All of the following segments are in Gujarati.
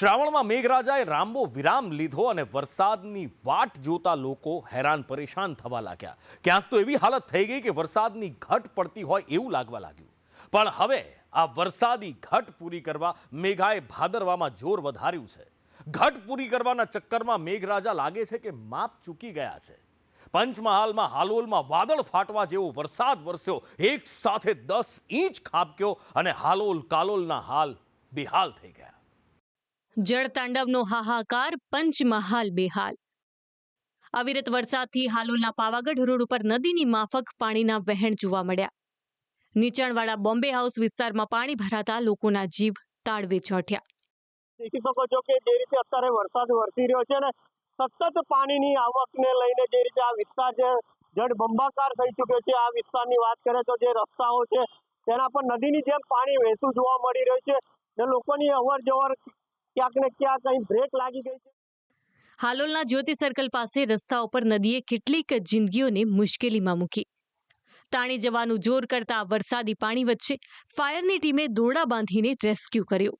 શ્રાવણમાં મેઘરાજાએ રામબો વિરામ લીધો અને વરસાદની વાટ જોતા લોકો હેરાન પરેશાન થવા લાગ્યા. ક્યાંક તો એવી હાલત થઈ ગઈ કે વરસાદની ઘટ પડતી હોય એવું લાગવા લાગ્યું. પણ હવે આ વરસાદી ઘટ પૂરી કરવા મેઘાએ ભાદરવામાં જોર વધાર્યું છે. ઘટ પૂરી કરવાના ચક્કરમાં મેઘરાજા લાગે છે કે માપ ચૂકી ગયા છે. પંચમહાલમાં હાલોલમાં વાદળ ફાટવા જેવો વરસાદ વરસ્યો. એક સાથે 10 ઇંચ ખાબક્યો અને હાલોલ કાલોલના હાલ બેહાલ થઈ ગયા. જળતાંડવનો હાહાકાર, પંચમહાલ બેહાલ. અવિરત વરસાદથી હાલોલના પાવાગઢ રોડ ઉપર નદીની માફક પાણીના વહેણ જોવા મળ્યા. નીચાણવાળા બોમ્બે હાઉસ વિસ્તારમાં પાણી ભરાતા લોકોના જીવ તાળવે ચોંટ્યા. દેખી શકો છો કે જે રીતે અત્યારે વરસાદ વરસી રહ્યો છે ને સતત પાણીની આવકને લઈને જે રીતે આ વિસ્તાર છે જળબંબાકાર થઈ ચૂક્યો છે. આ વિસ્તારની વાત કરીએ તો જે રસ્તાઓ છે તેના પર નદીની જેમ પાણી વહેતું જોવા મળી રહ્યું છે ને લોકોની અવર જવર ક્યાંક ને ક્યાંક અહીં બ્રેક લાગી ગઈ છે. હાલોલના જ્યોતિ સર્કલ પાસે રસ્તા ઉપર નદીએ કેટલીક જિંદગીઓને મુશ્કેલીમાં મૂકી. તાણી જવાનું જોર કરતા વરસાદી પાણી વચ્ચે ફાયરની ટીમે દોરડા બાંધીને રેસ્ક્યુ કર્યું.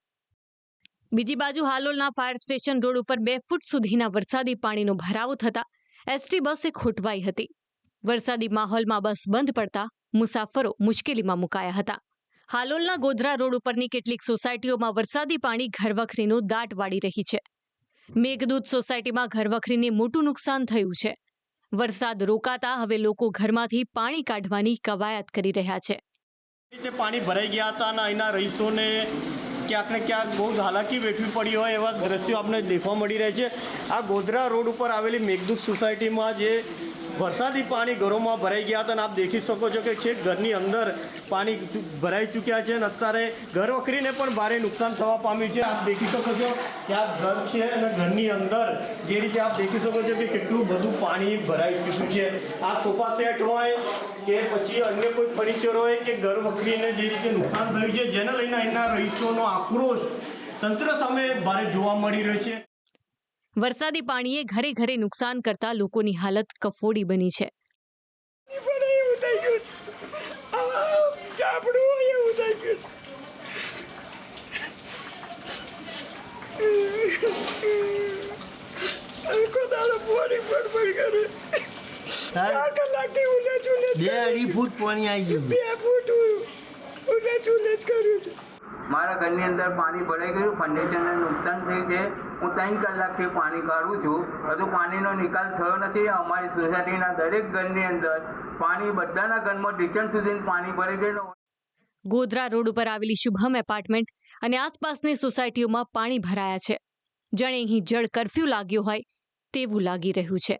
બીજી બાજુ હાલોલના ફાયર સ્ટેશન રોડ ઉપર 2 ફૂટ સુધીના વરસાદી પાણીનો ભરાવો થતા એસટી બસ ખોટવાઈ હતી. વરસાદી માહોલમાં બસ બંધ પડતા મુસાફરો મુશ્કેલીમાં મુકાયા હતા. હાલોલના ગોધરા રોડ ઉપરની કેટલીક સોસાયટીઓમાં વરસાદી પાણી ઘરવખરીનો દાટ વાળી રહી છે. મેઘદૂત સોસાયટીમાં ઘરવખરીને મોટું નુકસાન થયું છે. વરસાદ રોકાતા હવે લોકો ઘરમાંથી પાણી કાઢવાની કવાયત કરી રહ્યા છે. પાણી ભરાઈ ગયા હતા અને અહીંના રહીશોને ક્યાંક ને ક્યાંક બહુ હાલાકી વેઠવી પડી હોય એવા દ્રશ્યો આપણે દેખવા મળી રહ્યા છે. આ ગોધરા રોડ ઉપર આવેલી મેઘદૂત સોસાયટીમાં જે વરસાદી પાણી ઘરોમાં ભરાઈ ગયા હતા અને આપ દેખી શકો છો કે છેક ઘરની અંદર પાણી ભરાઈ ચૂક્યા છે અને અત્યારે ઘર વખરીને પણ ભારે નુકસાન થવા પામ્યું છે. આપ દેખી શકો છો કે આ ઘર છે અને ઘરની અંદર જે રીતે આપ દેખી શકો છો કે કેટલું બધું પાણી ભરાઈ ચૂક્યું છે. આ સોફા સેટ હોય કે પછી અન્ય કોઈ ફર્નિચર હોય કે ઘર વખરીને જે રીતે નુકસાન થયું છે જેને લઈને અહીંના રહીશોનો આક્રોશ તંત્ર સામે ભારે જોવા મળી રહ્યો છે. વરસાદી પાણીએ ઘરે ઘરે નુકસાન કરતા લોકોની હાલત કફોડી બની છે. ફૂટ પાણી આવી ગયું. મારા ઘરની અંદર પાણી ભરાઈ ગયું, ફર્નિચરને નુકસાન થયું છે. હું 3 કલાકથી પાણી કાઢું છું, હજુ પાણીનો નિકાલ થયો નથી. અમારી સોસાયટીના દરેક ઘરની અંદર પાણી, બધાના ઘરમાં ઢીચણ સુધી પાણી ભરાઈ ગયેલું. ગોધરા રોડ ઉપર આવેલી શુભમ એપાર્ટમેન્ટ અને આસપાસની સોસાયટીઓમાં પાણી ભરાયા છે. જાણે અહીં જળ કરફ્યુ લાગ્યો હોય તેવું લાગી રહ્યું છે.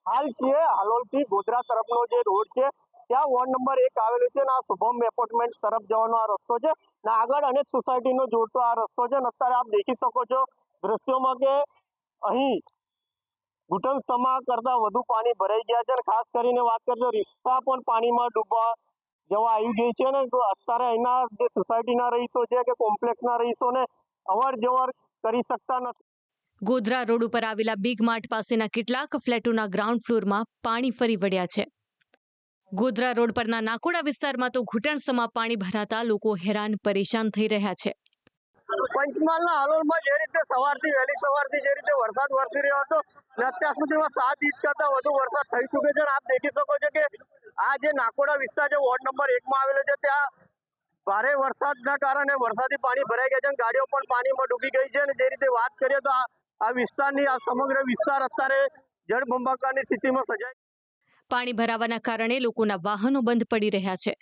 હાલ છે હાલોલથી ગોધરા તરફનો જે રોડ છે ત્યાં વોર્ડ નંબર 1 આવેલું છે ને આ શુભમ એપાર્ટમેન્ટ તરફ જવાનો આ રસ્તો છે ને આગળ અનેક સોસાયટીનો જોડતો આ રસ્તો છે ને અત્યારે આપ દેખી શકો છો દ્રશ્યોમાં કે અહીં ઘૂંટણસમા કરતા વધુ પાણી ભરાઈ ગયા છે અને ખાસ કરીને વાત કરજો રિક્ષા પણ પાણીમાં ડૂબવા જવા આવી ગઈ છે ને અત્યારે અહીંના જે સોસાયટીના રહીશો છે કે કોમ્પ્લેક્સના રહીશોને અવર જવર કરી શકતા નથી. ગોધરા રોડ ઉપર આવેલા બિગ માર્ટ પાસેના કેટલાક ફ્લેટોના ગ્રાઉન્ડ ફ્લોરમાં પાણી ફરી વળ્યા છે. ગોધરા રોડ પરના નાકોડા વિસ્તારમાં તો ઘૂંટણસમા પાણી ભરાતા લોકો હેરાન પરેશાન થઈ રહ્યા છે. પંચમહાલના હાલોલમાં જે રીતે વહેલી સવારથી જે રીતે વરસાદ વરસી રહ્યો હતો ને અત્યાર સુધીમાં 7 ઇંચ કરતા વધુ વરસાદ થઈ ચૂક્યો છે. આપ દેખી શકો છો કે આ જે નાકોડા વિસ્તાર છે વોર્ડ નંબર 1 માં આવેલો છે ત્યાં ભારે વરસાદના કારણે વરસાદી પાણી ભરાઈ ગયા છે અને ગાડીઓ પણ પાણીમાં ડૂબી ગઈ છે. અને જે રીતે વાત કરીએ તો આ વિસ્તારની આ સમગ્ર વિસ્તાર અત્યારે જળબંબાકારની સ્થિતિમાં સર્જાય. પાણી ભરાવાના કારણે લોકોના વાહનો બંધ પડી રહ્યા છે.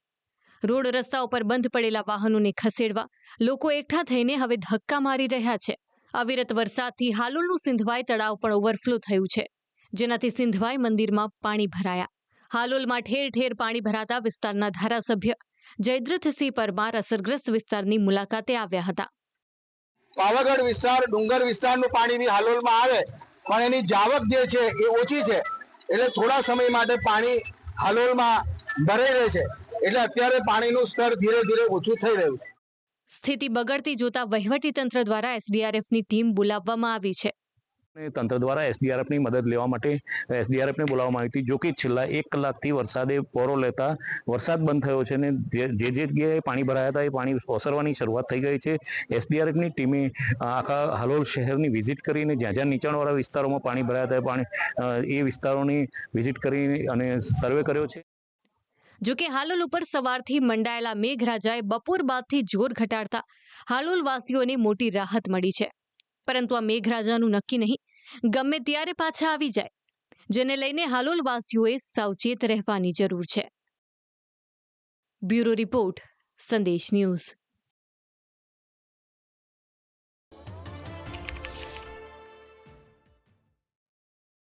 રોડ રસ્તા ઉપર બંધ પડેલા વાહનોને ખસેડવા લોકો એકઠા થઈને હવે ધક્કા મારી રહ્યા છે. અવિરત વરસાદથી હાલોલનું સિંધવાઈ તળાવ પણ ઓવરફ્લો થયું છે, જેનાથી સિંધવાઈ મંદિરમાં પાણી ભરાયા. હાલોલમાં ઠેર ઠેર પાણી ભરાતા વિસ્તારના ધારાસભ્ય જયદ્રથસિંહ પરમાર અસરગ્રસ્ત વિસ્તારની મુલાકાતે આવ્યા હતા. પાવાગઢ વિસ્તાર, ડુંગર વિસ્તારનું પાણી બી હાલોલમાં આવે પણ એની જાવક જે છે એ ઓછી છે, એટલે થોડા સમય માટે પાણી હાલોલમાં ભરાઈ રહે છે. એટલે અત્યારે પાણીનું સ્તર ધીરે ધીરે ઓછું થઈ રહ્યું છે. સ્થિતિ બગડતી જોતા વહીવટીતંત્ર દ્વારા SDRFની ટીમ બોલાવવામાં આવી છે. તંત્ર દ્વારા એસડીઆરએફની મદદ લેવા માટે એસડીઆરએફને બોલાવવામાં આવી હતી. જો કે છેલ્લા 1 કલાકથી વરસાદે પોરો લેતા વરસાદ બંધ થયો છે અને જે જગ્યાએ પાણી ભરાયા હતા એ પાણી ઓસરવાની શરૂઆત થઈ ગઈ છે. એસડીઆરએફની ટીમે આખા હાલોલ શહેરની વિઝિટ કરીને જ્યાં જ્યાં નીચાણવાળા વિસ્તારોમાં પાણી ભરાયા હતા એ વિસ્તારોની વિઝિટ કરી અને સર્વે કર્યો છે. જોકે હાલોલ ઉપર સવારથી મંડાયેલા મેઘરાજાએ બપોર બાદથી જોર ઘટાડતા હાલોલવાસીઓને મોટી રાહત મળી છે. પરંતુ આ મેઘરાજાનું નક્કી નહીં, ગમે ત્યારે પાછા આવી જાય, જેને લઈને હાલોલવાસીઓએ સાવચેત રહેવાની જરૂર છે. બ્યુરો રિપોર્ટ, સંદેશ ન્યૂઝ.